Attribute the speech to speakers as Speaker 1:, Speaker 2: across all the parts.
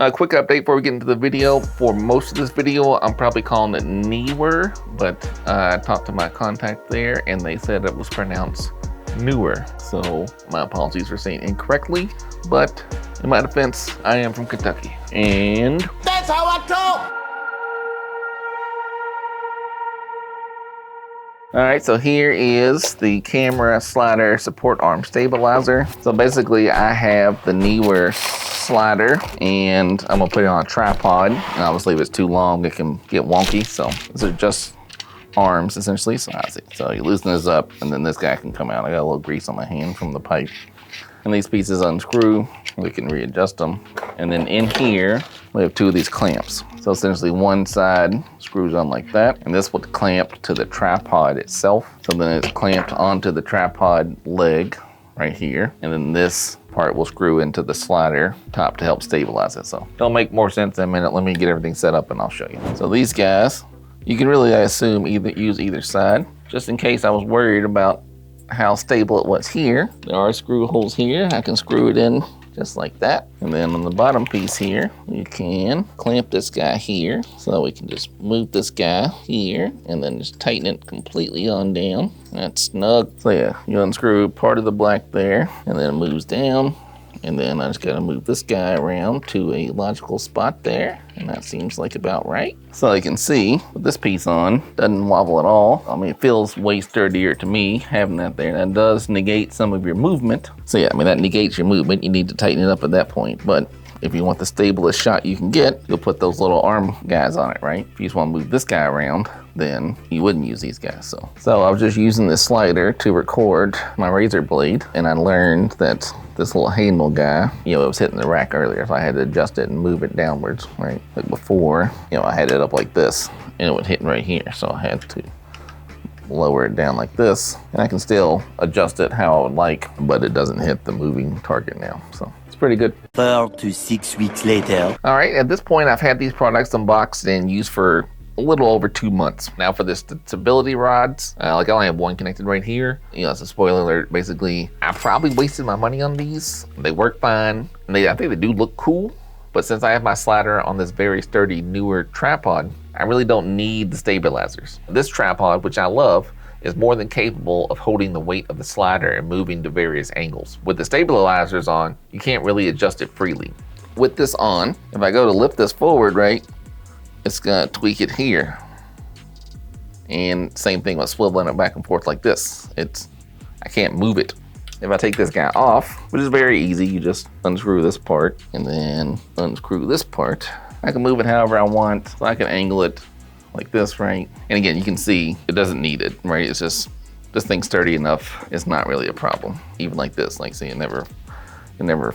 Speaker 1: A quick update before we get into the video. For most of this video, I'm probably calling it Neewer, but I talked to my contact there and they said it was pronounced Neewer. So my apologies for saying it incorrectly, but in my defense, I am from Kentucky. And
Speaker 2: that's how I talk.
Speaker 1: All right, so here is the camera slider support arm stabilizer. So basically I have the Neewer slider and I'm gonna put it on a tripod. And obviously if it's too long, it can get wonky. So these are just arms essentially. So I see. So you loosen this up and then this guy can come out. I got a little grease on my hand from the pipe. And these pieces unscrew, we can readjust them. And then in here, we have two of these clamps. So essentially one side screws on like that, and this would clamp to the tripod itself. So then it's clamped onto the tripod leg right here. And then this part will screw into the slider top to help stabilize it. So it'll make more sense in a minute. Let me get everything set up and I'll show you. So these guys, you can really, I assume, use either side. Just in case I was worried about how stable it was here. There are screw holes here. I can screw it in just like that. And then on the bottom piece here, you can clamp this guy here. So we can just move this guy here and then just tighten it completely on down. That's snug. So yeah, you unscrew part of the black there and then it moves down. And then I just gotta move this guy around to a logical spot there. And that seems like about right. So you can see with this piece on, doesn't wobble at all. I mean, it feels way sturdier to me having that there. That does negate some of your movement. So yeah, I mean, that negates your movement. You need to tighten it up at that point. But if you want the stablest shot you can get, you'll put those little arm guys on it, right? If you just want to move this guy around, then you wouldn't use these guys. So I was just using this slider to record my Razer blade, and I learned that this little handle guy, it was hitting the rack earlier, so I had to adjust it and move it downwards, right? Like before, I had it up like this, and it was hitting right here, so I had to lower it down like this, and I can still adjust it how I would like, but it doesn't hit the moving target now, so it's pretty good.
Speaker 2: 4 to 6 weeks later.
Speaker 1: All right, at this point, I've had these products unboxed and used for a little over 2 months. Now for the stability rods, like I only have one connected right here. It's a spoiler alert. Basically, I probably wasted my money on these. They work fine, and I think they do look cool. But since I have my slider on this very sturdy Neewer tripod, I really don't need the stabilizers. This tripod, which I love, is more than capable of holding the weight of the slider and moving to various angles. With the stabilizers on, you can't really adjust it freely. With this on, if I go to lift this forward, right, it's gonna tweak it here. And same thing with swiveling it back and forth like this. I can't move it. If I take this guy off, which is very easy, you just unscrew this part and then unscrew this part. I can move it however I want, so I can angle it like this, right? And again, you can see it doesn't need it, right? It's just, this thing's sturdy enough, it's not really a problem. Even like this, like see, it never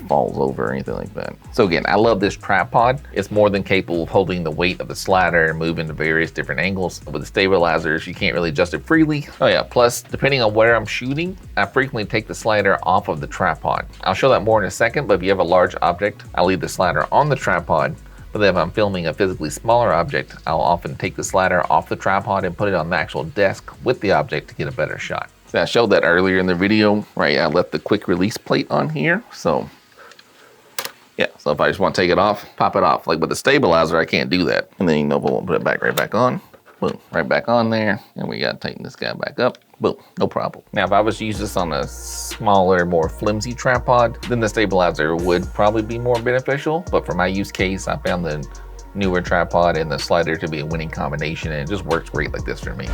Speaker 1: falls over or anything like that. So again, I love this tripod. It's more than capable of holding the weight of the slider and moving to various different angles. With the stabilizers, you can't really adjust it freely. Oh yeah, plus depending on where I'm shooting, I frequently take the slider off of the tripod. I'll show that more in a second, but if you have a large object, I'll leave the slider on the tripod. But then if I'm filming a physically smaller object, I'll often take the slider off the tripod and put it on the actual desk with the object to get a better shot. I showed that earlier in the video, right? I left the quick release plate on here. So yeah, so if I just want to take it off, pop it off. Like with the stabilizer, I can't do that. And then we'll put it right back on. Boom, right back on there. And we got to tighten this guy back up. Boom, no problem. Now, if I was to use this on a smaller, more flimsy tripod, then the stabilizer would probably be more beneficial. But for my use case, I found the Neewer tripod and the slider to be a winning combination, and it just works great like this for me.